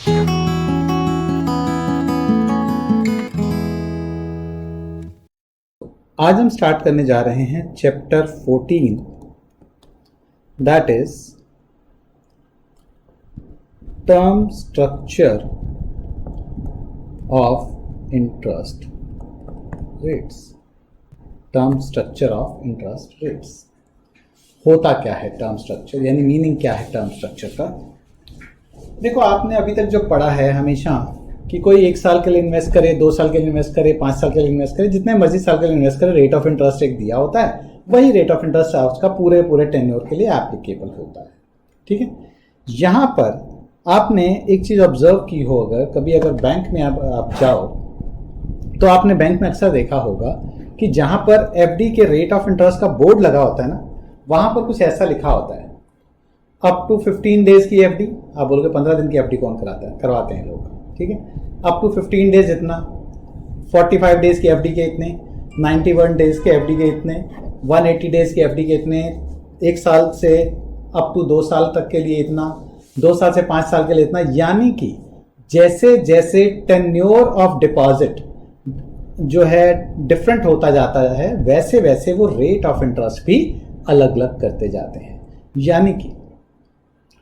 आज हम स्टार्ट करने जा रहे हैं chapter 14, that is term structure of interest rates. Term structure of interest rates होता क्या है, टर्म स्ट्रक्चर यानी मीनिंग क्या है टर्म स्ट्रक्चर का। देखो, आपने अभी तक जो पढ़ा है हमेशा कि कोई 1 साल के लिए इन्वेस्ट करे, 2 साल के लिए इन्वेस्ट करे, 5 साल के लिए इन्वेस्ट करे, जितने मर्जी साल के लिए इन्वेस्ट करे, रेट ऑफ इंटरेस्ट एक दिया होता है, वही रेट ऑफ इंटरेस्ट उसका पूरे टेन्योर के लिए एप्लीकेबल होता है। ठीक है, यहाँ पर आपने एक चीज़ ऑब्जर्व की हो, अगर बैंक में आप जाओ तो आपने बैंक में अक्सर देखा होगा कि जहाँ पर एफडी के रेट ऑफ इंटरेस्ट का बोर्ड लगा होता है ना, वहाँ पर कुछ ऐसा लिखा होता है, अप टू 15 डेज की एफडी। आप बोलोगे 15 दिन की एफडी कौन कराता है, करवाते हैं लोग। ठीक है, अप टू 15 डेज इतना, 45 डेज की एफडी के इतने, 91 डेज के एफडी के इतने, 180 डेज की एफडी के इतने, 1 साल से अप टू 2 साल तक के लिए इतना, 2 साल से 5 साल के लिए इतना। यानी कि जैसे जैसे टेन्योर ऑफ डिपॉजिट जो है डिफरेंट होता जाता है, वैसे वैसे वो रेट ऑफ इंटरेस्ट भी अलग अलग करते जाते हैं। यानी कि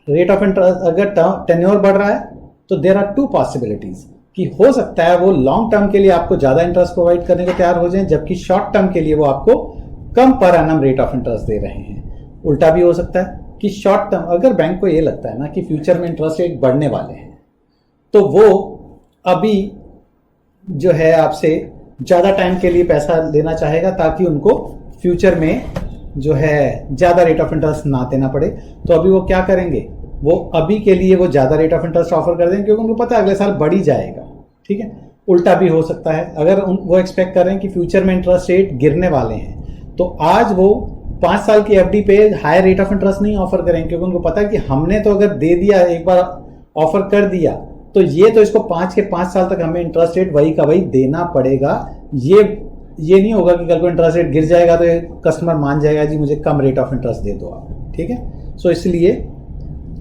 रेट ऑफ इंटरेस्ट अगर टेन्योर बढ़ रहा है तो देयर आर 2 पॉसिबिलिटीज कि हो सकता है वो लॉन्ग टर्म के लिए आपको ज़्यादा इंटरेस्ट प्रोवाइड करने को तैयार हो जाए, जबकि शॉर्ट टर्म के लिए वो आपको कम पर एनम रेट ऑफ इंटरेस्ट दे रहे हैं। उल्टा भी हो सकता है कि शॉर्ट टर्म अगर बैंक को ये लगता है ना कि फ्यूचर में इंटरेस्ट रेट बढ़ने वाले हैं, तो वो अभी जो है आपसे ज़्यादा टाइम के लिए पैसा लेना चाहेगा ताकि उनको फ्यूचर में जो है ज़्यादा रेट ऑफ इंटरेस्ट ना देना पड़े। तो अभी वो क्या करेंगे, वो अभी के लिए वो ज़्यादा रेट ऑफ इंटरेस्ट ऑफर कर देंगे क्योंकि उनको पता है अगले साल बढ़ ही जाएगा। ठीक है, उल्टा भी हो सकता है, अगर वो एक्सपेक्ट कर रहे हैं कि फ्यूचर में इंटरेस्ट रेट गिरने वाले हैं तो आज वो 5 साल की एफडी पे हायर रेट ऑफ इंटरेस्ट नहीं ऑफर करेंगे क्योंकि उनको पता है कि हमने तो अगर दे दिया, एक बार ऑफर कर दिया, तो ये तो इसको 5 साल तक हमें इंटरेस्ट रेट वही का वही देना पड़ेगा। ये नहीं होगा कि कल को इंटरेस्ट रेट गिर जाएगा तो कस्टमर मान जाएगा जी मुझे कम रेट ऑफ इंटरेस्ट दे दो आप। ठीक है, सो इसलिए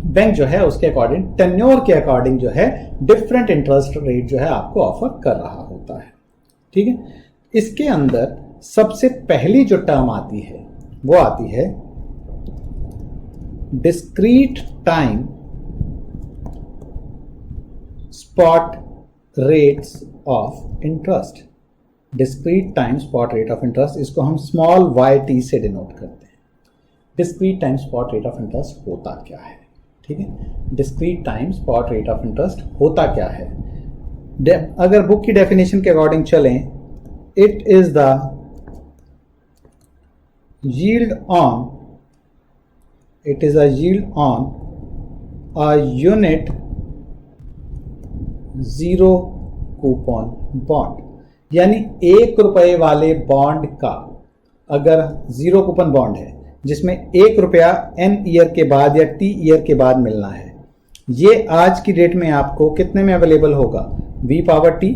बैंक जो है उसके अकॉर्डिंग, टेन्योर के अकॉर्डिंग जो है डिफरेंट इंटरेस्ट रेट जो है आपको ऑफर कर रहा होता है। ठीक है, इसके अंदर सबसे पहली जो टर्म आती है वो आती है discrete time spot rates of interest. Discrete time spot rate of interest, इसको हम स्मॉल YT से डिनोट करते हैं। Discrete time spot rate of interest होता क्या है? ठीक है, discrete time spot rate of interest होता क्या है? अगर बुक की डेफिनेशन के अकॉर्डिंग चलें, it is the yield on, it is a yield on a unit zero coupon bond. यानी 1 रुपए वाले बॉन्ड का अगर जीरो कूपन बॉन्ड है जिसमें 1 रुपया N ईयर के बाद या T ईयर के बाद मिलना है, ये आज की डेट में आपको कितने में अवेलेबल होगा? V∞।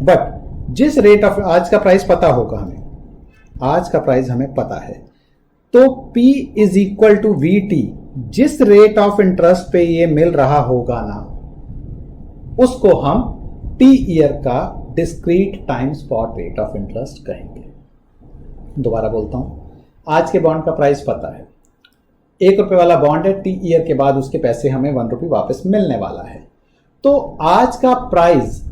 बट जिस रेट ऑफ, आज का प्राइस पता होगा हमें, आज का प्राइस हमें पता है, तो P = VT, जिस रेट ऑफ इंटरेस्ट पे ये मिल रहा होगा ना, उसको हम T ईयर का discrete time spot rate of interest कहेंगे। दोबारा बोलता हूं, आज के बॉन्ड का प्राइस पता है, 1 रुपये वाला बॉन्ड है, T ईयर के बाद उसके पैसे हमें 1 रुपये वापस मिलने वाला है। तो आज का प्राइस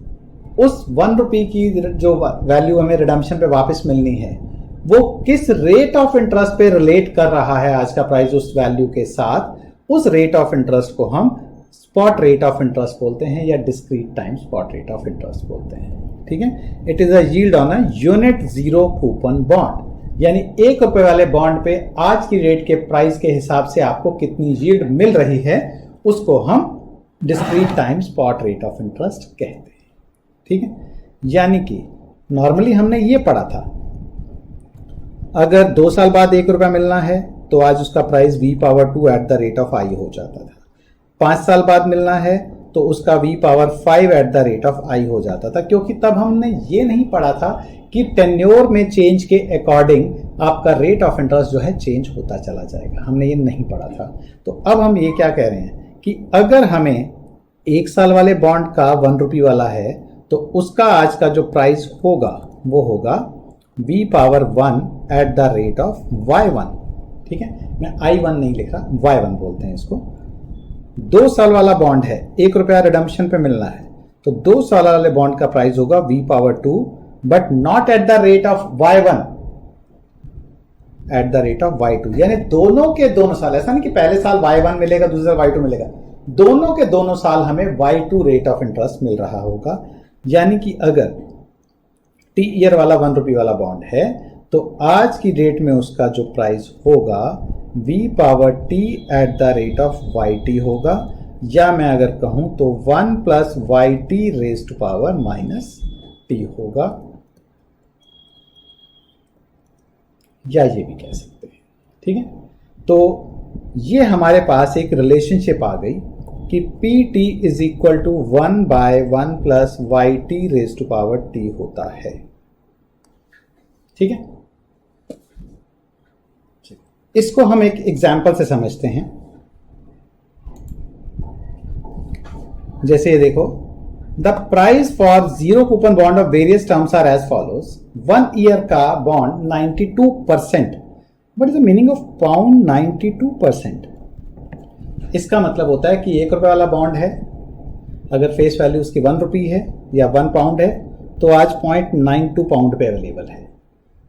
उस 1 रुपये की जो वैल्यू हमें रिडम्पशन पे वापस मिलनी है, वो किस रेट ऑफ इंटरेस्ट पे रिलेट कर रहा है आज का प्राइस उस वैल्यू के साथ, उस रेट ऑफ इंटरेस्ट को हम स्पॉट रेट ऑफ इंटरेस्ट बोलते हैं या discrete time spot rate of interest बोलते हैं। ठीक है, it is a yield on a unit zero coupon bond. यानी 1 रुपये वाले बॉन्ड पे आज की रेट के प्राइस के हिसाब से आपको कितनी यील्ड मिल रही है, उसको हम discrete time spot rate of interest कहते हैं। ठीक है, यानी कि नॉर्मली हमने ये पढ़ा था, अगर 2 साल बाद 1 रुपया मिलना है तो आज उसका price V∞ eight the rate of I हो जाता था। 5 साल बाद मिलना है तो उसका V∞ eight the rate of I हो जाता था, क्योंकि तब हमने ये नहीं पढ़ा था कि टेन्योर में चेंज के अकॉर्डिंग आपका रेट ऑफ इंटरेस्ट जो है चेंज होता चला जाएगा, हमने ये नहीं पढ़ा था। तो अब हम ये क्या कह रहे हैं कि अगर हमें 1 साल वाले बॉन्ड का 1 रुपये वाला है तो उसका आज का जो प्राइस होगा वो होगा v⁻1 eight the rate of y1। ठीक है, मैं i1 नहीं लिख रहा, y1 बोलते हैं इसको। 2 साल वाला बॉन्ड है, 1 रुपया रिडम्पशन पे मिलना है, तो 2 साल वाले बॉन्ड का प्राइस होगा v⁻2 but not at the rate of y1, eight the rate of y2। यानी दोनों के दोनों साल, ऐसा नहीं कि पहले साल y1 मिलेगा दूसरे साल y2 मिलेगा, दोनों के दोनों साल हमें y2 रेट ऑफ इंटरेस्ट मिल रहा होगा। यानी कि अगर टी ईयर वाला 1 रुपये वाला बॉन्ड है तो आज की डेट में उसका जो प्राइस होगा v⁻t eight the rate of yt होगा, या मैं अगर कहूं तो 1 + yt raise to power -t होगा, या ये भी कह सकते हैं। ठीक है, तो ये हमारे पास एक रिलेशनशिप आ गई कि pt is equal to 1/1 + yt raise to power t होता है। ठीक है, इसको हम एक एग्जाम्पल से समझते हैं। जैसे ये देखो, the price for 0 coupon bond of various terms are as follows. 1 year का bond 92%। What is the meaning of pound 92%? इसका मतलब होता है कि 1 रुपये वाला बॉन्ड है, अगर फेस वैल्यू उसकी 1 रुपये है या 1 पाउंड है तो आज 0.92 पाउंड पे अवेलेबल है।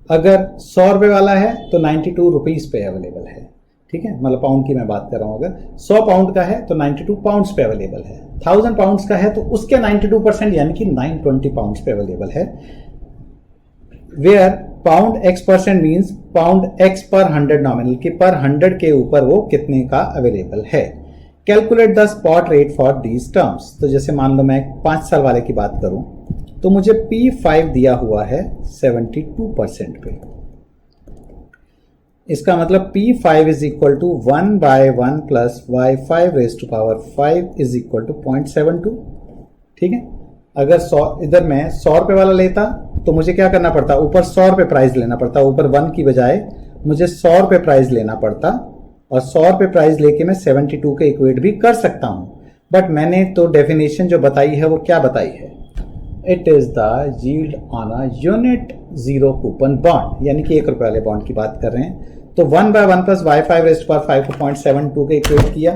अगर 100 रुपये वाला है तो 92 रुपीज़ पे अवेलेबल है। ठीक है, मतलब पाउंड की मैं बात कर रहा हूँ। अगर 100 पाउंड का है तो 92 पाउंड्स पे अवेलेबल है। 1000 पाउंड्स का है तो उसके 92% यानी कि 920 पाउंड्स पे अवेलेबल है। Where pound x% means pound x पर 100 नॉमिनल, कि पर 100 के ऊपर वो कितने का अवेलेबल है। Calculate the spot rate for these terms. तो जैसे मान लो मैं 5 साल वाले की बात करूं तो मुझे P5 दिया हुआ है 72% पे। इसका मतलब P5 is equal to 1/1 + y5 raise to power 5 is equal to 0.72। ठीक है, अगर 100 इधर मैं 100 रुपये वाला लेता तो मुझे क्या करना पड़ता, ऊपर 100 रुपये प्राइस लेना पड़ता, ऊपर 1 की बजाय मुझे 100 रुपये प्राइस लेना पड़ता, और 100 रुपये प्राइस लेके मैं 72 के इक्वेट भी कर सकता हूं। बट मैंने तो डेफिनेशन जो बताई है वो क्या बताई है, it is the yield on a unit 0 coupon bond, यानी कि 1 रुपये वाले बॉन्ड की बात कर रहे हैं। तो 1/1 + y5 रेज़ टू पावर 5 को 0.72 के इक्वेट किया,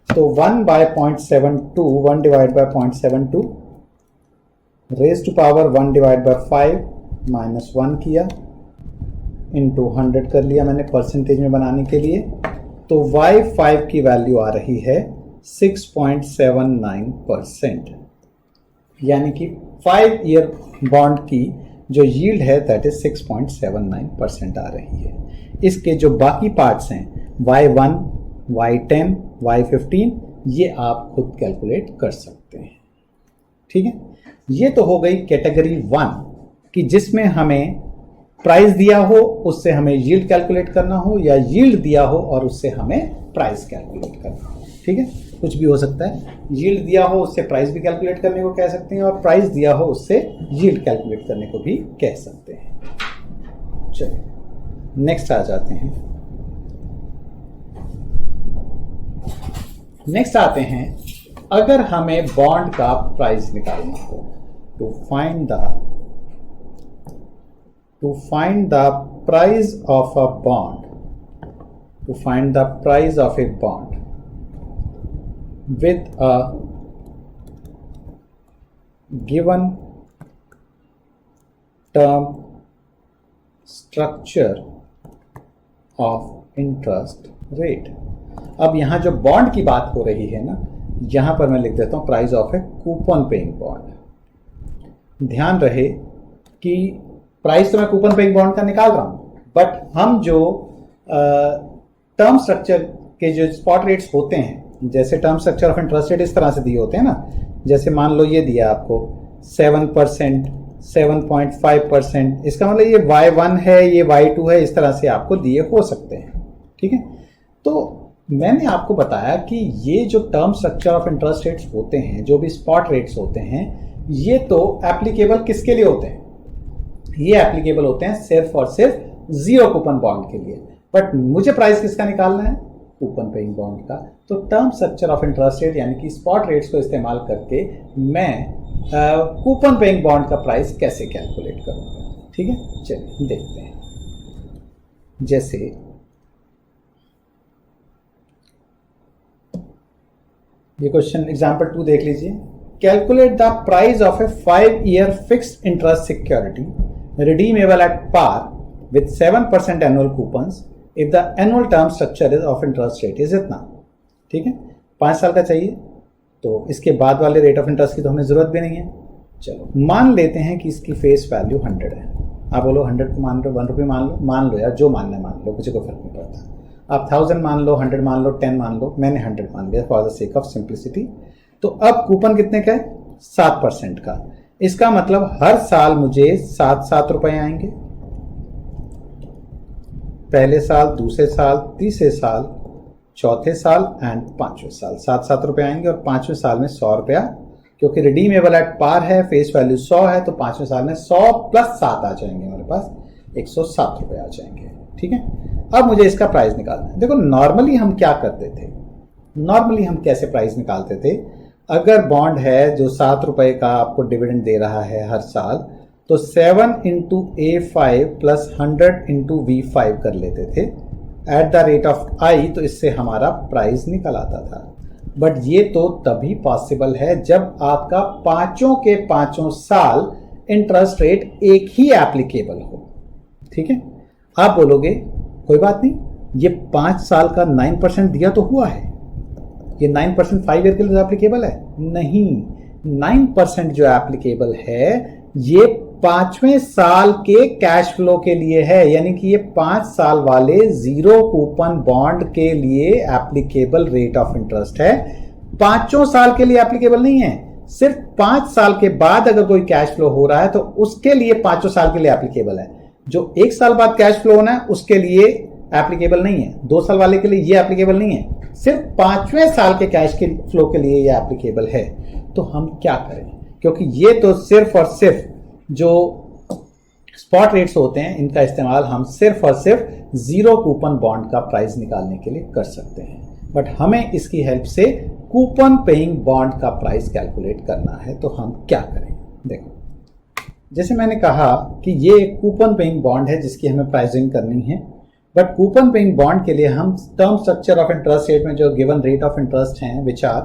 तो 1/0.72 1 divide by 0.72 raise to power 1/5 -1 किया, इंटू 100 कर लिया मैंने परसेंटेज में बनाने के लिए। तो y5 की वैल्यू आ रही है 6.79%, यानी कि 5 ईयर बॉन्ड की जो यील्ड है दैट इज 6.79% आ रही है। इसके जो बाकी पार्ट्स हैं y1, y10, y15, ये आप खुद कैलकुलेट कर सकते हैं। ठीक है, ये तो हो गई कैटेगरी 1 कि जिसमें हमें प्राइस दिया हो उससे हमें यील्ड कैलकुलेट करना हो, या यील्ड दिया हो और उससे हमें प्राइस कैलकुलेट करना हो। ठीक है, कुछ भी हो सकता है, यील्ड दिया हो उससे प्राइस भी कैलकुलेट करने को कह सकते हैं, और प्राइस दिया हो उससे यील्ड कैलकुलेट करने को भी कह सकते हैं। चलिए नेक्स्ट आ जाते हैं। नेक्स्ट आते हैं, अगर हमें बॉन्ड का प्राइस निकालना हो to find the price of a bond with a given term structure of interest rate। अब यहां जो बॉन्ड की बात हो रही है ना, यहां पर मैं लिख देता हूं price of A coupon paying bond. ध्यान रहे कि प्राइस तो मैं कूपन पेइंग बॉन्ड का निकाल रहा हूं, बट हम जो टर्म स्ट्रक्चर के जो स्पॉट रेट्स होते हैं, जैसे term structure of interest rate इस तरह से दिए होते हैं ना, जैसे मान लो ये दिया आपको 7%, 7.5%, इसका मतलब ये y1 है, ये y2 है, इस तरह से आपको दिए हो सकते हैं। ठीक है, तो मैंने आपको बताया कि ये जो term structure of interest rates होते हैं, जो भी स्पॉट रेट्स होते हैं, ये तो एप्लीकेबल किसके लिए होते हैं, ये एप्लीकेबल होते हैं सिर्फ और सिर्फ 0 कूपन बॉन्ड के लिए। बट मुझे प्राइस किसका निकालना है, कूपन पेइंग बॉन्ड का। तो term structure of interest rate यानी कि स्पॉट रेट्स को इस्तेमाल करके मैं कूपन पेइंग बॉन्ड का प्राइस कैसे कैलकुलेट करूँगा। ठीक है, चलिए देखते हैं। जैसे ये क्वेश्चन एग्जाम्पल 2 देख लीजिए। Calculate the price of A 5-year fixed interest security redeemable at par with 7% annual coupons if the annual term structure is of interest rate is इतना। ठीक है, 5 साल का चाहिए, तो इसके बाद वाले रेट ऑफ इंटरेस्ट की तो हमें जरूरत भी नहीं है। चलो मान लेते हैं कि इसकी फेस वैल्यू 100 है। आप बोलो 100 को मान लो, 1 रुपये मान लो यार, जो मानना है मान लो, मुझे कोई फर्क नहीं पड़ता। आप 1000 मान लो, 100 मान लो, 10 मान लो, मैंने 100 मान लिया for the sake of simplicity. तो अब कूपन कितने का है? 7% का। इसका मतलब हर साल मुझे 7 रुपए आएंगे, पहले साल, दूसरे साल, तीसरे साल, चौथे साल एंड 5वें साल 7 रुपए आएंगे। और 5वें साल में 100 रुपया, क्योंकि रिडीमेबल एट पार है, फेस वैल्यू 100 है, तो 5वें साल में 100 + 7 आ जाएंगे, हमारे पास 107 रुपए आ जाएंगे। ठीक है, अब मुझे इसका प्राइस निकालना है। देखो नॉर्मली हम क्या करते थे, नॉर्मली हम कैसे प्राइस निकालते थे? अगर बॉन्ड है जो 7 रुपए का आपको डिविडेंड दे रहा है हर साल, तो 7 × A5 + 100 × V5 कर लेते थे eight the rate of I, तो इससे हमारा प्राइस निकल आता था। बट ये तो तभी पॉसिबल है जब आपका पांचों के पांचों साल इंटरेस्ट रेट एक ही एप्लीकेबल हो। ठीक है, आप बोलोगे कोई बात नहीं, ये 5 साल का 9% दिया तो हुआ है, ये 9% 5 ईयर के लिए एप्लीकेबल है? नहीं, 9% जो एप्लीकेबल है ये 5वें साल के कैश फ्लो के लिए है, यानी कि ये 5 साल वाले 0 कूपन बॉन्ड के लिए एप्लीकेबल रेट ऑफ इंटरेस्ट है। 5 साल के लिए एप्लीकेबल नहीं है, सिर्फ 5 साल के बाद अगर कोई कैश फ्लो हो रहा है तो उसके लिए 5 साल के लिए एप्लीकेबल है। जो 1 साल बाद कैश फ्लो होना है उसके लिए एप्लीकेबल नहीं है, 2 साल वाले के लिए ये एप्लीकेबल नहीं है, सिर्फ 5वें साल के कैश के फ्लो के लिए ये एप्लीकेबल है। तो हम क्या करें, क्योंकि ये तो सिर्फ और सिर्फ जो स्पॉट रेट्स होते हैं इनका इस्तेमाल हम सिर्फ और सिर्फ 0 कूपन बॉन्ड का प्राइस निकालने के लिए कर सकते हैं, बट हमें इसकी हेल्प से कूपन पेइंग बॉन्ड का प्राइस कैलकुलेट करना है। तो हम क्या करें? देखो, जैसे मैंने कहा कि ये एक कूपन पेइंग बॉन्ड है जिसकी हमें प्राइसिंग करनी है, बट कूपन पेइंग बॉन्ड के लिए हम term structure of interest rate में जो गिवन रेट ऑफ इंटरेस्ट हैं which are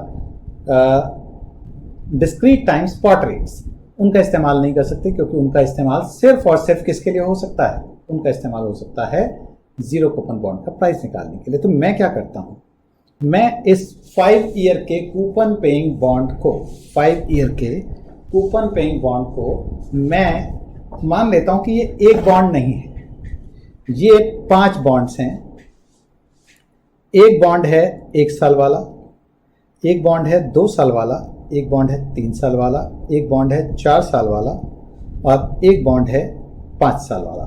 discrete time spot rates, उनका इस्तेमाल नहीं कर सकते, क्योंकि उनका इस्तेमाल सिर्फ और सिर्फ किसके लिए हो सकता है? उनका इस्तेमाल हो सकता है 0 कूपन बॉन्ड का प्राइस निकालने के लिए। तो मैं क्या करता हूं, मैं इस 5 ईयर के कूपन पेइंग बॉन्ड को, 5 ईयर के कूपन पेइंग बॉन्ड को मैं मान लेता हूं कि ये एक बॉन्ड नहीं है, ये 5 बॉन्ड्स हैं। एक बॉन्ड है 1 साल वाला, एक बॉन्ड है 2 साल वाला, एक बॉन्ड है 3 साल वाला, एक बॉन्ड है 4 साल वाला और एक बॉन्ड है 5 साल वाला।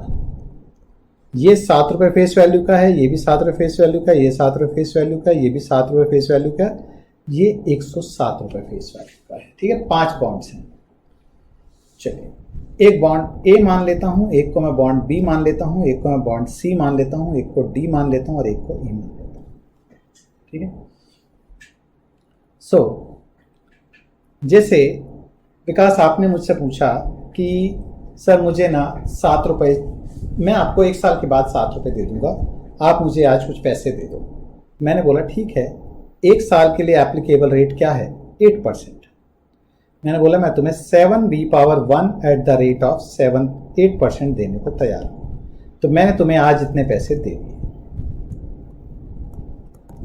ये 7 रुपये फेस वैल्यू का है, ये भी 7 रुपये फेस वैल्यू का, ये 7 रुपये फेस वैल्यू का, ये भी 7 रुपये फेस वैल्यू का, ये 107 रुपये फेस वैल्यू का है। ठीक है, 5 बॉन्ड्स हैं। चलिए, एक बॉन्ड ए मान लेता हूं, एक को मैं बॉन्ड बी मान लेता हूं, एक को मैं बॉन्ड सी मान लेता हूं, एक को डी मान लेता हूं और एक को ई मान लेता हूं। ठीक है, सो जैसे विकास आपने मुझसे पूछा कि सर मुझे ना 7 रुपये, मैं आपको 1 साल के बाद 7 रुपये दे दूंगा, आप मुझे आज कुछ पैसे दे दो। मैंने बोला ठीक है, 1 साल के लिए एप्लीकेबल रेट क्या है? 8%। मैंने बोला मैं तुम्हें 7V⁴ at the rate of 8% देने को तैयार हूं, तो मैंने तुम्हें आज इतने पैसे दे दिए।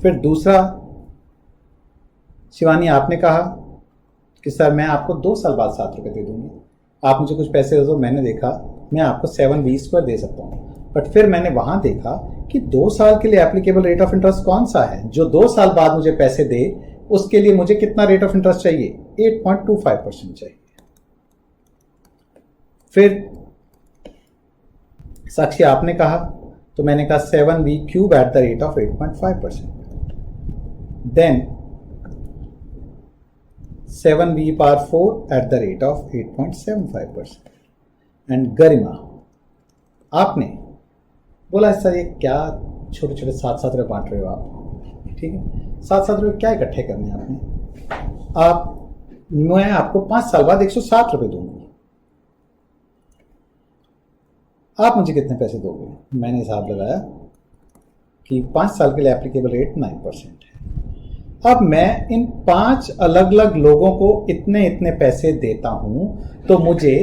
फिर दूसरा, शिवानी आपने कहा कि सर मैं आपको 2 साल बाद 7 रुपये दे दूंगी, आप मुझे कुछ पैसे दे दो। मैंने देखा मैं आपको 7V² दे सकता हूँ, बट फिर मैंने वहां देखा कि 2 साल के लिए एप्लीकेबल रेट ऑफ इंटरेस्ट कौन सा है जो 2 साल बाद मुझे पैसे दे, उसके लिए मुझे कितना रेट ऑफ इंटरेस्ट चाहिए? 8.25% चाहिए। फिर साक्षी आपने कहा, तो मैंने कहा 7V³ at the rate of 8.5%, then 7V⁴ at the rate of 8.75%। And Garima आपने बोला सर ये क्या छोटे छोटे 7 रुपये बांट रहे हो आप? ठीक है। 7-7 रुपये क्या इकट्ठे करने हैं आपने? मैं आपको 5 साल बाद 107 रुपये दूंगी। आप मुझे कितने पैसे दोगे? मैंने हिसाब लगाया कि 5 साल के लिए एप्लीकेबल रेट 9% है। अब मैं इन 5 अलग अलग लोगों को इतने इतने पैसे देता हूं, तो मुझे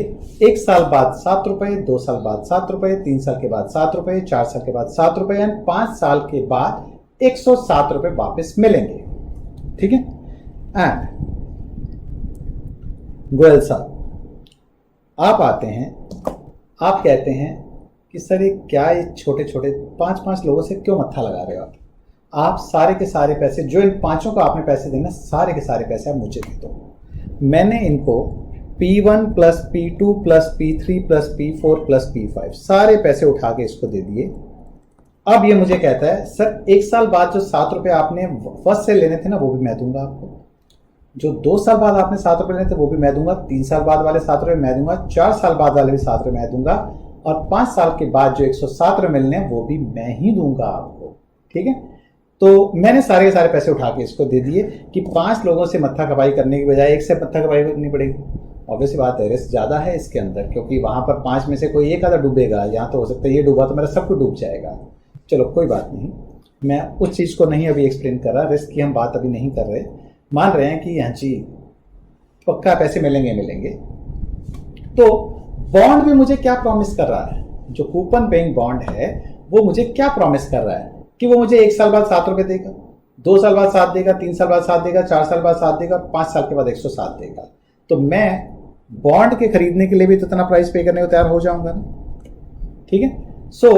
1 साल बाद 7 रुपये, 2 साल बाद 7 रुपये, 3 साल के बाद 7 रुपये, 4 साल के बाद 7 रुपये एंड 5 साल के बाद 107 रुपये वापस मिलेंगे, ठीक है। एंड गोयल साहब, आप आते हैं, आप कहते हैं कि सर ये क्या, ये छोटे छोटे 5-5 लोगों से क्यों मत्था लगा रहे हो आप सारे के सारे पैसे, जो इन 5 को आपने पैसे देना, सारे के सारे पैसे आप मुझे दे दो। मैंने इनको P1 plus P2 plus P3 plus P4 plus P5 सारे पैसे उठा के इसको दे दिए। अब ये मुझे कहता है सर 1 साल बाद जो 7 रुपये आपने फर्स्ट से लेने थे ना, वो भी मैं दूंगा आपको। जो 2 साल बाद आपने 7 रुपये लेने थे वो भी मैं दूंगा, 3 साल बाद वाले 7 रुपये मैं दूंगा, 4 साल बाद वाले भी 7 रुपये मैं दूंगा, और 5 साल के बाद जो 107 रुपये मिलने हैं वो भी मैं ही दूंगा आपको, ठीक है। तो मैंने सारे के सारे पैसे उठा के इसको दे दिए कि 5 लोगों से मत्था कपाई करने की बजाय 1 से मत्था कपाई करनी पड़ेगी। ऑब्वियस बात है, रिस्क ज़्यादा है इसके अंदर, क्योंकि वहाँ पर 5 में से कोई एक आधा डूबेगा, यहाँ तो हो सकता है ये डूबा तो मेरा सब कुछ डूब जाएगा। चलो कोई बात नहीं, मैं उस चीज़ को नहीं अभी एक्सप्लेन कर रहा, रिस्क की हम बात अभी नहीं कर रहे, मान रहे हैं कि हाँ जी पक्का पैसे मिलेंगे। तो बॉन्ड भी मुझे क्या प्रॉमिस कर रहा है? जो कूपन पेइंग बॉन्ड है वो मुझे क्या प्रॉमिस कर रहा है कि वो मुझे 1 साल बाद 7 रुपये देगा, 2 साल बाद 7 देगा, 3 साल बाद 7 देगा, 4 साल बाद 7 देगा, 5 साल के बाद 107 देगा। तो मैं बॉन्ड के खरीदने के लिए भी तो इतना प्राइस पे करने को तैयार हो जाऊंगा ना, ठीक है। सो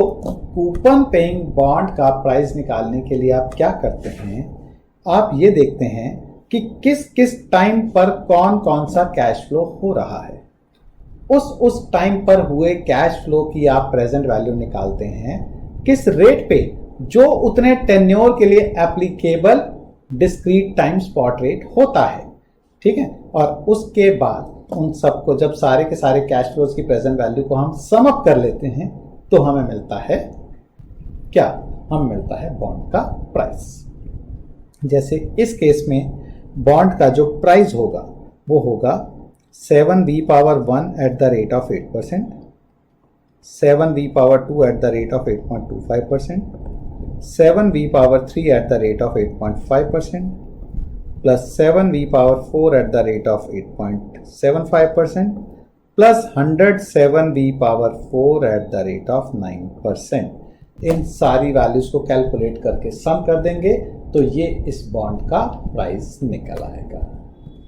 कूपन पेइंग बॉन्ड का प्राइस निकालने के लिए आप क्या करते हैं, आप ये देखते हैं कि किस किस टाइम पर कौन कौन सा कैश फ्लो हो रहा है। उस टाइम पर हुए कैश फ्लो की आप प्रेजेंट वैल्यू निकालते हैं, किस रेट पे, जो उतने टेन्योर के लिए applicable discrete time spot rate होता है, ठीक है। और उसके बाद उन सबको, जब सारे के सारे कैश फ्लोज की प्रेजेंट वैल्यू को हम सम अप कर लेते हैं, तो हमें मिलता है क्या? हमें मिलता है बॉन्ड का प्राइस। जैसे इस केस में बॉन्ड का जो प्राइस होगा वो होगा 7v⁴ at the rate of 8%, 7v⁴ at the rate of 8.25%, 7v⁴ at the rate of 8.5%, plus 7v⁴ at the rate of 8.75%, plus 107v⁴ eight the rate of 9%। इन सारी values को calculate करके सम कर देंगे तो ये इस बॉन्ड का प्राइस निकल आएगा,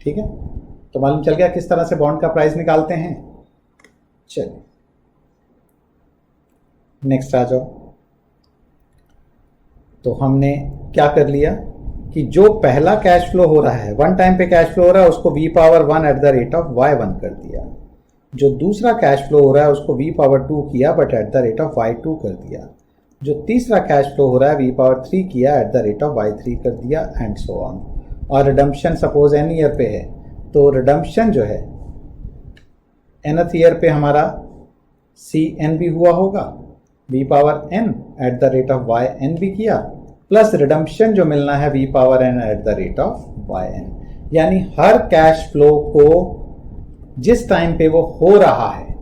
ठीक है। तो मालूम चल गया किस तरह से बॉन्ड का प्राइस निकालते हैं। चलिए नेक्स्ट आ जाओ। तो हमने क्या कर लिया कि जो पहला कैश फ्लो हो रहा है, वन टाइम पे कैश फ्लो हो रहा है, उसको v⁴ eight the rate of y1 कर दिया। जो दूसरा कैश फ्लो हो रहा है उसको v⁴ किया but at the rate of y2 कर दिया। जो तीसरा कैश फ्लो हो रहा है v⁴ किया eight the rate of y3 कर दिया, एंड सो ऑन। और रिडम्पशन सपोज n ईयर पे है, तो रिडम्पशन जो है nth ईयर पे हमारा Cn भी हुआ होगा, v⁴n eight the rate of yn भी किया, प्लस रिडम्पशन जो मिलना है v⁴n eight the rate of yn। यानी हर कैश फ्लो को जिस टाइम पे वो हो रहा है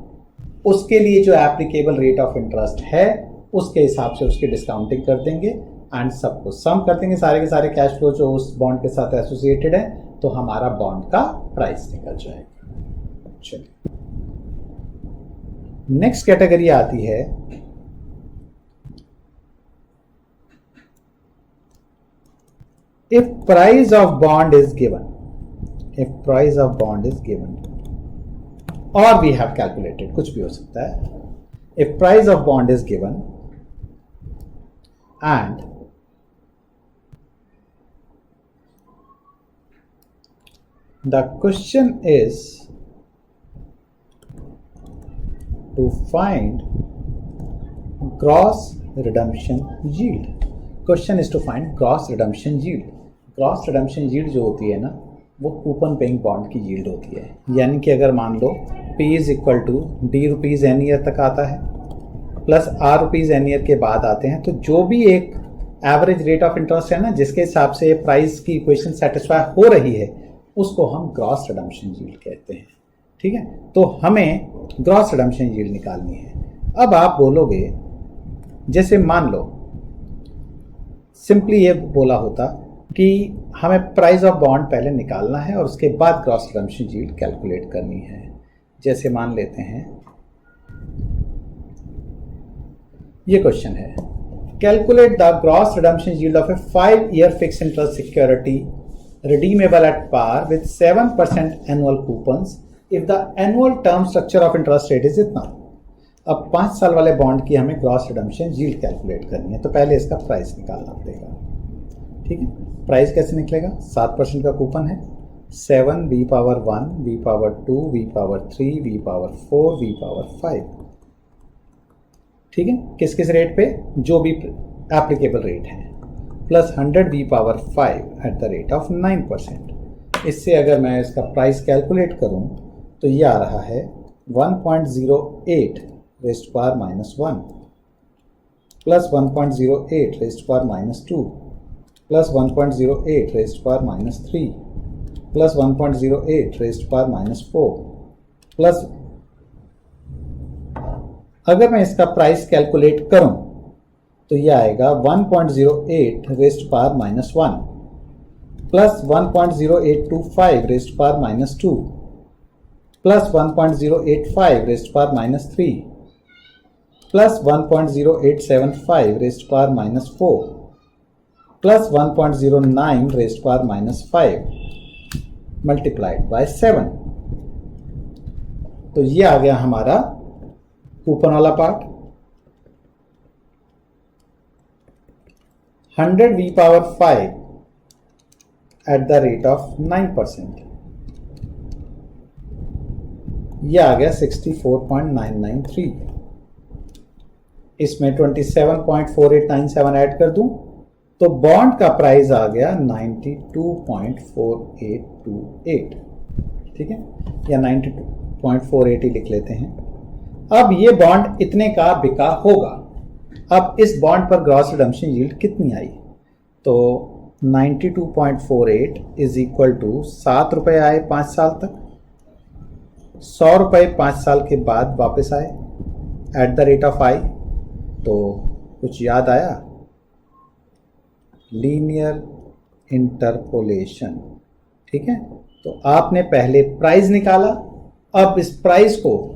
उसके लिए जो एप्लीकेबल रेट ऑफ इंटरेस्ट है उसके हिसाब से उसकी डिस्काउंटिंग कर देंगे एंड सबको सम कर देंगे, सारे के सारे कैश फ्लो जो उस बॉन्ड के साथ एसोसिएटेड है, तो हमारा बॉन्ड का प्राइस निकल जाएगा। चलिए नेक्स्ट कैटेगरी आती है if price of bond is given, if price of bond is given और वी हैव कैलकुलेटेड, कुछ भी हो सकता है। If price of bond is given and the question is to find gross redemption yield. Question is to find gross redemption yield. Gross redemption yield जो होती है ना, वो कूपन पेइंग बॉन्ड की यील्ड होती है। यानी कि अगर मान लो P is equal to D rupees n year तक आता है, plus R rupees n year के बाद आते हैं, तो जो भी एक एवरेज रेट ऑफ इंटरेस्ट है ना, जिसके हिसाब से प्राइस की इक्वेशन सेटिस्फाई हो रही है, उसको हम ग्रॉस रिडम्पशन यील्ड कहते हैं। ठीक है, तो हमें ग्रॉस रिडम्पशन यील्ड निकालनी है। अब आप बोलोगे, जैसे मान लो सिंपली ये बोला होता कि हमें प्राइस ऑफ बॉन्ड पहले निकालना है और उसके बाद ग्रॉस रिडम्पशन यील्ड कैलकुलेट करनी है। जैसे मान लेते हैं ये क्वेश्चन है, calculate the gross redemption yield of A 5-year fixed interest security redeemable at par with 7% annual coupons if the annual term structure of interest rate is इतना। अब 5 साल वाले बॉन्ड की हमें ग्रॉस रिडम्पशन यील्ड कैलकुलेट करनी है, तो पहले इसका प्राइस निकालना पड़ेगा। ठीक है, प्राइस कैसे निकलेगा? 7% का कूपन है, 7 v power 1 v power 2 v power 3 v power 4 v power 5। ठीक है, किस किस रेट पे? जो भी एप्लीकेबल रेट है, plus 100 v power 5 eight the rate of 9%। इससे अगर मैं इसका प्राइस कैलकुलेट करूं तो ये आ रहा है 1.08 raised power minus 1 plus 1.08 raised power minus 2 plus 1.08 raised power minus 3 plus 1.08 raised power minus 4 plus, अगर मैं इसका प्राइस कैलकुलेट करूं तो यह आएगा 1.08 raised power minus 1 plus 1.0825 raised power minus 2 plus 1.085 raised power minus 3 plus 1.0875 raised power minus 4 plus 1.09 raised power minus 5 multiplied by 7। तो ये आ गया हमारा कूपन वाला part. 100 v power 5 eight the rate of 9%, यह आ गया 64.993। इसमें 27.4897 ऐड कर दूं तो बॉन्ड का प्राइस आ गया 92.4828। ठीक है, या 92.48 ही लिख लेते हैं। अब ये बॉन्ड इतने का बिका होगा। अब इस बॉन्ड पर ग्रॉस रिडम्पशन यील्ड कितनी आई? तो 92.48 इज इक्वल टू 7 रुपये आए 5 साल तक, 100 रुपये 5 साल के बाद वापस आए एट द रेट ऑफ आई। तो कुछ याद आया? Linear interpolation. ठीक है, तो आपने पहले प्राइस निकाला, अब इस प्राइस को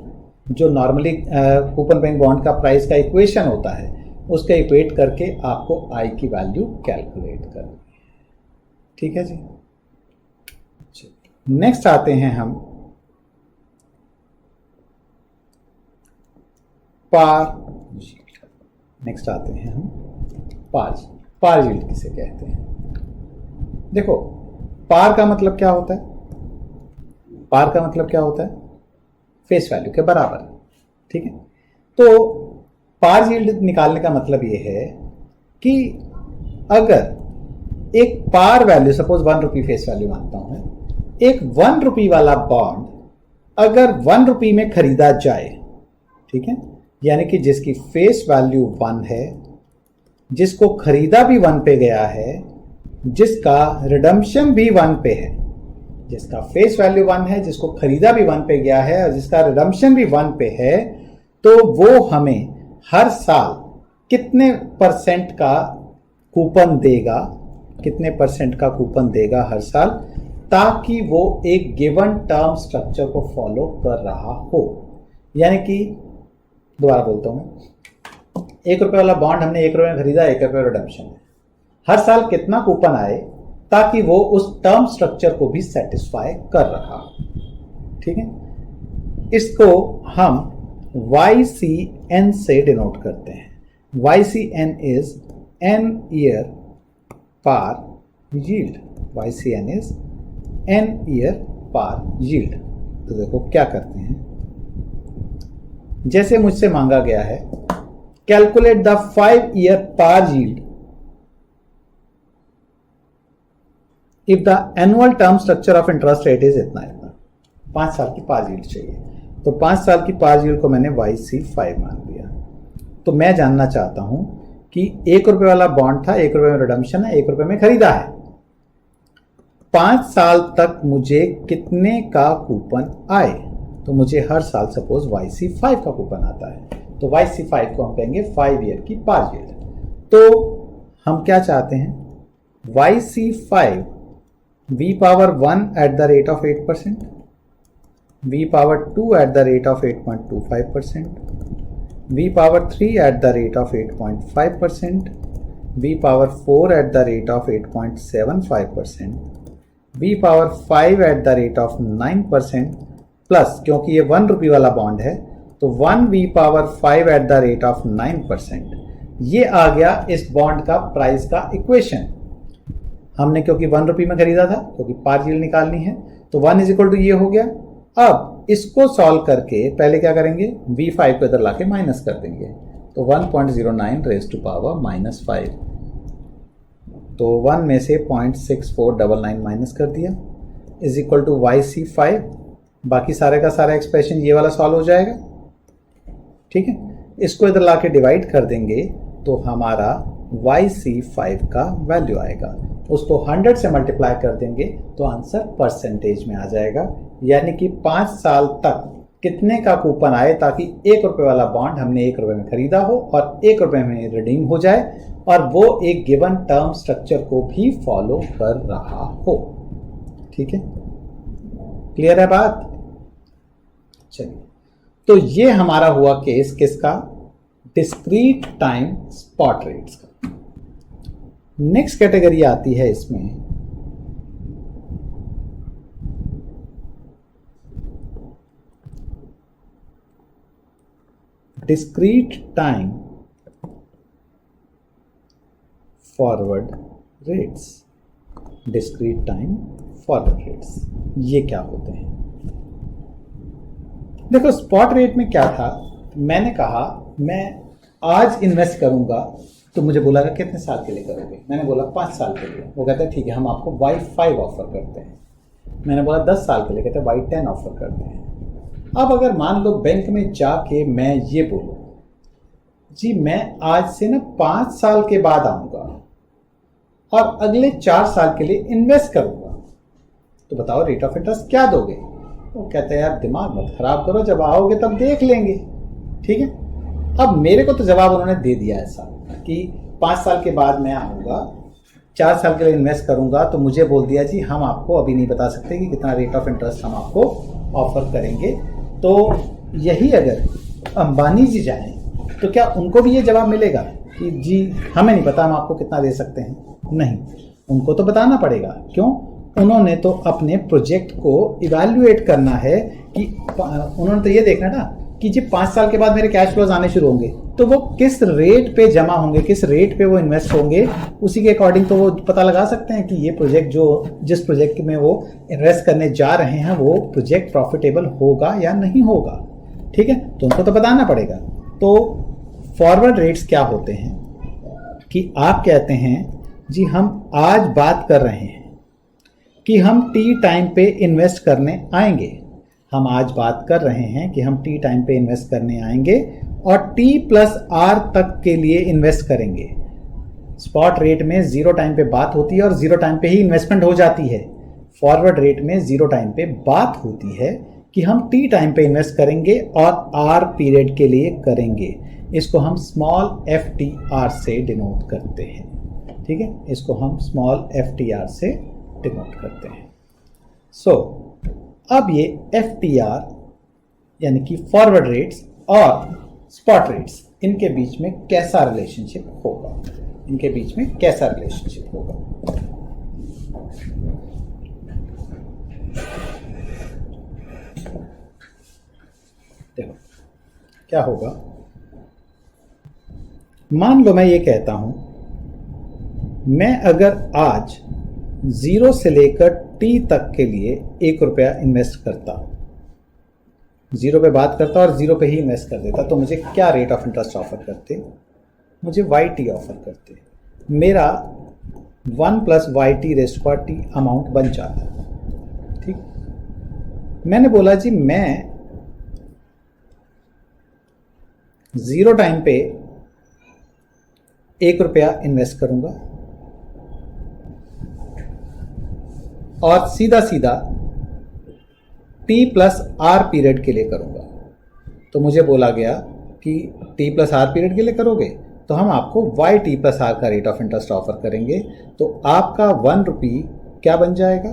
जो नॉर्मली कूपन बैंक बॉन्ड का प्राइस का इक्वेशन होता है उसका इक्वेट करके आपको आई की वैल्यू कैलकुलेट करनी है। ठीक है जी। नेक्स्ट आते हैं हम नेक्स्ट आते हैं हम पार यील्ड किसे कहते हैं? देखो, पार का मतलब क्या होता है? पार का मतलब क्या होता है? फेस वैल्यू के बराबर। ठीक है, तो पार यील्ड निकालने का मतलब ये है कि अगर एक पार वैल्यू, सपोज 1 रुपी फेस वैल्यू मानता हूं मैं, एक 1 रुपी वाला बॉन्ड अगर 1 रुपी में खरीदा जाए, ठीक है, यानी कि जिसकी फेस वैल्यू 1 है, जिसको खरीदा भी 1 पे गया है, जिसका रिडम्पशन भी 1 पे है, जिसका फेस वैल्यू 1 है, जिसको खरीदा भी 1 पे गया है और जिसका रिडम्पशन भी 1 पे है, तो वो हमें हर साल कितने परसेंट का कूपन देगा, कितने परसेंट का कूपन देगा हर साल, ताकि वो एक गिवन टर्म स्ट्रक्चर को फॉलो कर रहा हो। यानी कि दोबारा बोलता हूं मैं, 1 रुपये वाला बॉन्ड हमने 1 रुपये में खरीदा, 1 रुपये रिडम्पशन है, हर साल कितना कूपन आए ताकि वो उस टर्म स्ट्रक्चर को भी सेटिस्फाई कर रहा हो। ठीक है, इसको हम YCN से डिनोट करते हैं। YCN is N year par yield. YCN is N year par yield. तो देखो क्या करते हैं, जैसे मुझसे मांगा गया है calculate the 5-year par yield if the annual term structure of interest rate is इतना इतना। 5 साल की पार यील्ड चाहिए, तो 5 साल की पार यील्ड को मैंने YC5 मान लिया। तो मैं जानना चाहता हूं कि 1 रुपये वाला बॉन्ड था, 1 रुपये में रिडम्पशन है, 1 रुपये में खरीदा है, 5 साल तक मुझे कितने का कूपन आए? तो मुझे हर साल सपोज YC5 का कूपन आता है, तो YC5 को हम कहेंगे 5 ईयर की पार येल्ड। तो हम क्या चाहते हैं? YC5 V⁻1 at the rate of 8%, V⁻2 at the rate of 8.25%, V⁻3 at the rate of 8.5%, V⁻4 at the rate of 8.75%, V⁻5 at the rate of 9%, plus क्योंकि ये 1 रुपये वाला बॉन्ड है तो 1V⁻5 at the rate of 9%। ये आ गया इस bond का प्राइस का इक्वेशन। हमने क्योंकि 1 रुपये में खरीदा था, क्योंकि पार यील्ड निकालनी है, तो 1 इज इक्वल टू ये हो गया। अब इसको सॉल्व करके पहले क्या करेंगे? V5 को इधर लाके माइनस कर देंगे, तो 1.09 रेज टू पावर -5, तो 1 में से 0.6499 माइनस कर दिया इज इक्वल टू YC5। बाकी सारे का सारा एक्सप्रेशन ये वाला सॉल्व हो जाएगा, ठीक है। इसको इधर लाके डिवाइड कर देंगे तो हमारा YC5 का वैल्यू आएगा, उसको 100 से मल्टीप्लाई कर देंगे तो आंसर परसेंटेज में आ जाएगा, यानी कि 5 साल तक कितने का कूपन आए ताकि 1 रुपये वाला बॉन्ड हमने 1 रुपये में खरीदा हो और 1 रुपये में रिडीम हो जाए, और वो एक गिवन टर्म स्ट्रक्चर को भी फॉलो कर रहा हो। ठीक है, क्लियर है बात? चलिए, तो ये हमारा हुआ केस किसका? डिस्क्रीट टाइम स्पॉट रेट्स का। नेक्स्ट कैटेगरी आती है इसमें discrete time forward rates. Discrete time forward rates ये क्या होते हैं? देखो, स्पॉट रेट में क्या था, मैंने कहा मैं आज इन्वेस्ट करूंगा, तो मुझे बोला कि कितने साल के लिए करोगे? मैंने बोला 5 साल के लिए। वो कहते हैं ठीक है, हम आपको Y5 ऑफर करते हैं। मैंने बोला 10 साल के लिए, कहते हैं Y10 ऑफर करते हैं। अब अगर मान लो बैंक में जाके मैं ये बोलूं, जी मैं आज से ना 5 साल के बाद आऊंगा और अगले 4 साल के लिए इन्वेस्ट करूंगा, तो बताओ रेट ऑफ इंटरेस्ट क्या दोगे? वो कहते हैं यार दिमाग मत खराब करो, जब आओगे तब देख लेंगे। ठीक है, अब मेरे को तो जवाब उन्होंने दे दिया ऐसा कि 5 साल के बाद मैं आऊँगा, 4 साल के लिए इन्वेस्ट करूँगा, तो मुझे बोल दिया जी हम आपको अभी नहीं बता सकते कि कितना रेट ऑफ इंटरेस्ट हम आपको ऑफर करेंगे। तो यही अगर अंबानी जी जाएं तो क्या उनको भी ये जवाब मिलेगा कि जी हमें नहीं पता हम आपको कितना दे सकते हैं? नहीं, उनको तो बताना पड़ेगा। क्यों? उन्होंने तो अपने प्रोजेक्ट को इवैल्यूएट करना है कि उन्होंने तो ये देखना ना कि जी 5 साल के बाद मेरे कैश फ्लोज आने शुरू होंगे, तो वो किस रेट पे जमा होंगे, किस रेट पे वो इन्वेस्ट होंगे, उसी के अकॉर्डिंग तो वो पता लगा सकते हैं कि ये प्रोजेक्ट जिस प्रोजेक्ट में वो इन्वेस्ट करने जा रहे हैं वो प्रोजेक्ट प्रॉफिटेबल होगा या नहीं होगा। ठीक है, तो उनको तो बताना पड़ेगा। तो फॉरवर्ड रेट्स क्या होते हैं कि आप कहते हैं जी हम आज बात कर रहे हैं कि हम टी टाइम पे इन्वेस्ट करने आएंगे। हम आज बात कर रहे हैं कि हम टी टाइम पे इन्वेस्ट करने आएंगे और T+R तक के लिए इन्वेस्ट करेंगे। स्पॉट रेट में 0 टाइम पे बात होती है और 0 टाइम पे ही इन्वेस्टमेंट हो जाती है। फॉरवर्ड रेट में 0 टाइम पे बात होती है कि हम टी टाइम पे इन्वेस्ट करेंगे और R पीरियड के लिए करेंगे। इसको हम स्मॉल FTR से डिनोट करते हैं। ठीक है, इसको हम स्मॉल FTR से डिनोट करते हैं। अब ये FTR यानी कि फॉरवर्ड रेट्स और स्पॉट रेट्स, इनके बीच में कैसा रिलेशनशिप होगा? इनके बीच में कैसा रिलेशनशिप होगा? देखो क्या होगा। मान लो मैं ये कहता हूं, मैं अगर आज 0 से लेकर T तक के लिए 1 रुपया इन्वेस्ट करता, 0 पे बात करता और 0 पे ही इन्वेस्ट कर देता, तो मुझे क्या रेट ऑफ इंटरेस्ट ऑफर करते? मुझे YT ऑफर करते। मेरा 1 + YT अमाउंट बन जाता। ठीक, मैंने बोला जी मैं 0 टाइम पे ₹1 इन्वेस्ट करूंगा और सीधा सीधा T+R पीरियड के लिए करूंगा। तो मुझे बोला गया कि T+R पीरियड के लिए करोगे तो हम आपको YT+R का रेट ऑफ इंटरेस्ट ऑफर करेंगे। तो आपका ₹1 क्या बन जाएगा,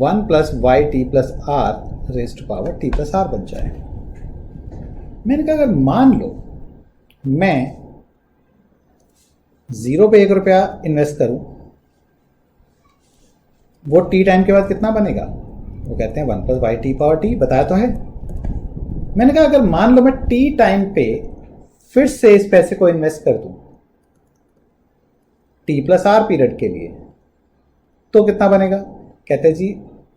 1 + YT+R raised to power T+R बन जाएगा। मैंने कहा अगर मान लो मैं 0 पे ₹1 इन्वेस्ट करूं, वो T टाइम के बाद कितना बनेगा? वो कहते हैं 1 + YT⁻T, बताया तो है। मैंने कहा अगर मान लो मैं T टाइम पे फिर से इस पैसे को इन्वेस्ट कर दूं T+R पीरियड के लिए, तो कितना बनेगा? कहते हैं जी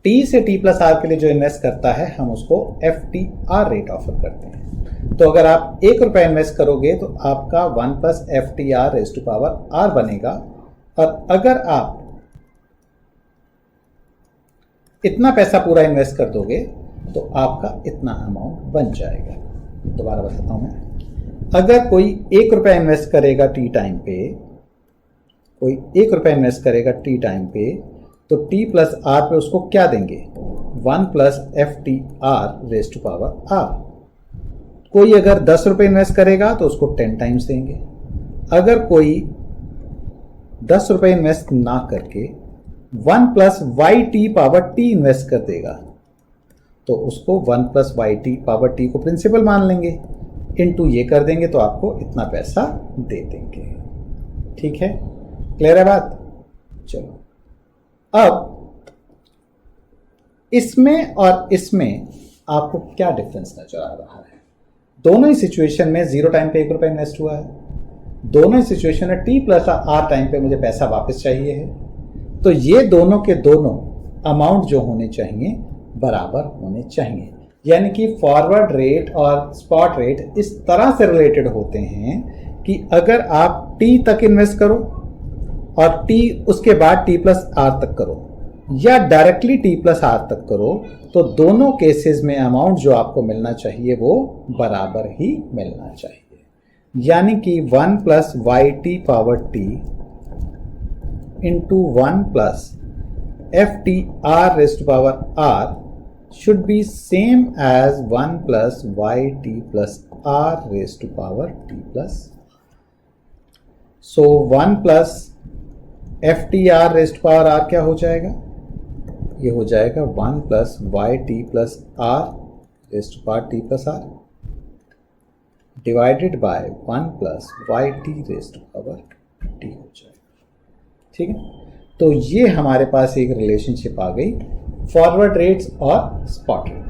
T से T+R के लिए जो इन्वेस्ट करता है हम उसको FTR रेट ऑफर करते हैं। तो अगर आप ₹1 इन्वेस्ट करोगे तो आपका 1 + FTR raised to power R बनेगा। और अगर आप इतना पैसा पूरा इन्वेस्ट कर दोगे तो आपका इतना अमाउंट बन जाएगा। दोबारा बताता हूं मैं, अगर कोई ₹1 इन्वेस्ट करेगा T टाइम पे, कोई ₹1 इन्वेस्ट करेगा T टाइम पे, तो T+R पे उसको क्या देंगे? 1 + FTR raised to power R। कोई अगर ₹10 इन्वेस्ट करेगा तो उसको 10 टाइम्स देंगे। अगर कोई ₹10 इन्वेस्ट ना करके 1 + YT⁻T इन्वेस्ट कर देगा तो उसको 1 + YT⁻T को प्रिंसिपल मान लेंगे, इनटू ये कर देंगे तो आपको इतना पैसा दे देंगे। ठीक है, क्लियर है बात? चलो, अब इसमें और इसमें आपको क्या डिफरेंस नजर आ रहा है? दोनों ही सिचुएशन में 0 टाइम पे ₹1 इन्वेस्ट हुआ है, दोनों ही सिचुएशन में T+R टाइम पे मुझे पैसा वापस चाहिए है। तो ये दोनों के दोनों अमाउंट जो होने चाहिए बराबर होने चाहिए। यानी कि फॉरवर्ड रेट और स्पॉट रेट इस तरह से रिलेटेड होते हैं कि अगर आप T तक इन्वेस्ट करो और T उसके बाद T+R तक करो या डायरेक्टली T+R तक करो, तो दोनों केसेस में अमाउंट जो आपको मिलना चाहिए वो बराबर ही मिलना चाहिए। यानी कि 1 + YT⁻T into 1 + FTR raised to power R should be same as 1 + YT+R raised to power T+. So 1 + FTR raised to power R क्या हो जाएगा? ये हो जाएगा 1 + YT+R raised to power T+R divided by 1 + YT raised to power T हो जाएगा। ठीक है, तो ये हमारे पास एक रिलेशनशिप आ गई फॉरवर्ड रेट्स और स्पॉट रेट।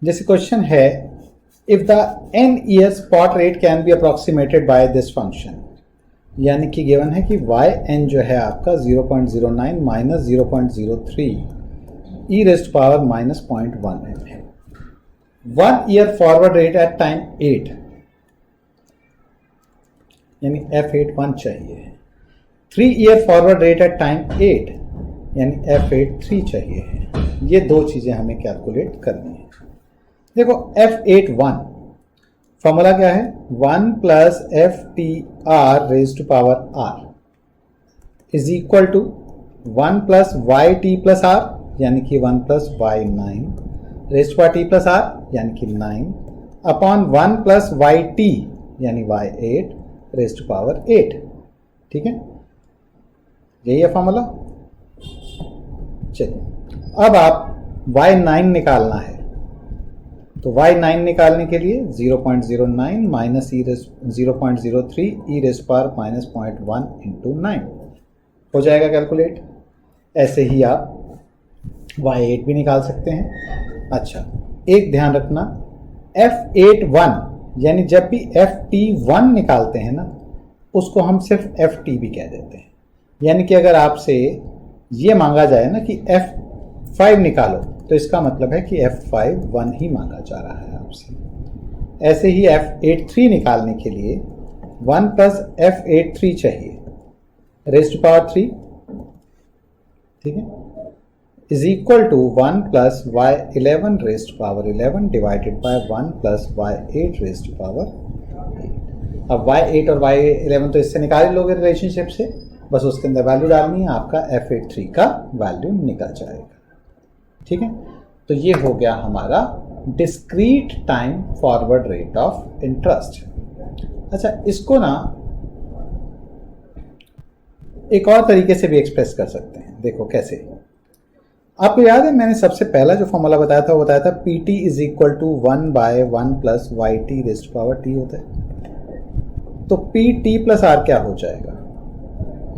जैसे क्वेश्चन है, if the n year spot rate can be approximated by this function, यानी कि गिवन है कि yn जो है आपका 0.09 - 0.03 e raised to power -0.1 है। 1 year forward rate at time 8 यानी F81 चाहिए। 3 year forward rate at time 8 यानी F83 चाहिए। ये दो चीज़ें हमें कैलकुलेट करनी है। देखो F81 फॉर्मूला क्या है? 1 + FTR raised to power R is equal to 1 + YT+R यानी कि 1 + Y9 raised to power T+R यानी कि 9 अपॉन 1 + YT यानी Y8 रेज़्ड टू पावर 8। ठीक है, यही है फॉर्मूला। चलिए, अब आप Y9 निकालना है, तो Y9 निकालने के लिए 0.09 minus 0.03 e raised to power -0.1 into 9 हो जाएगा कैलकुलेट। ऐसे ही आप Y8 भी निकाल सकते हैं। अच्छा, एक ध्यान रखना, F81 यानी जब भी FT1 निकालते हैं ना, उसको हम सिर्फ FT भी कह देते हैं। यानी कि अगर आपसे ये मांगा जाए ना कि F5 निकालो, तो इसका मतलब है कि F51 ही मांगा जा रहा है आपसे। ऐसे ही F83 निकालने के लिए 1 + F83 चाहिए रेज़्ड टू पावर 3। ठीक है, is equal to 1 plus y11 raised to power 11 divided by 1 plus y8 raised to power 8। अब y8 और y11 तो इससे निकाल लोगे रिलेशनशिप से, बस उसके अंदर वैल्यू डालनी है, आपका f83 का वैल्यू निकल जाएगा। ठीक है, तो ये हो गया हमारा discrete time forward rate of interest. अच्छा, इसको ना एक और तरीके से भी एक्सप्रेस कर सकते हैं। देखो कैसे, आपको याद है मैंने सबसे पहला जो फॉर्मूला बताया था वो बताया था P T is equal to 1/1 plus Y T raised power T होता है। तो पी टी प्लस आर क्या हो जाएगा,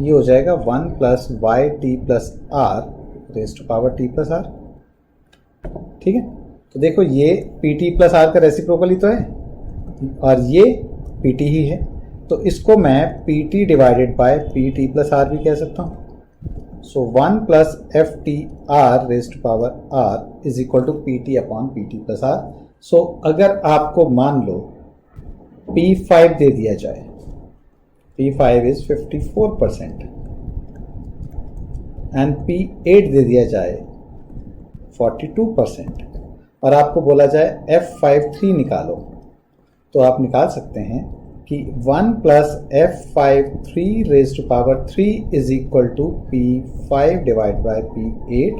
ये हो जाएगा 1 plus Y T plus R raised power T plus R. ठीक है, तो देखो ये पी टी प्लस आर का रेसिप्रोकल ही तो है और ये पी टी ही है, तो इसको मैं P T divided by P T plus R भी कह सकता हूँ। So 1 plus F T R raised power R is equal to P T upon P T plus R. So अगर आपको मान लो P5 दे दिया जाए, P5 इज 54% एंड P8 दे दिया जाए 42% और आपको बोला जाए F53 निकालो, तो आप निकाल सकते हैं कि 1 plus F53 raise to power 3 is equal to P5 divide by P8,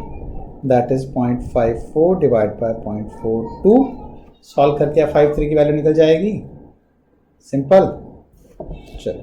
that is 0.54 divide by 0.42। Solve करके F53 की वैल्यू निकल जाएगी, सिंपल। चलो।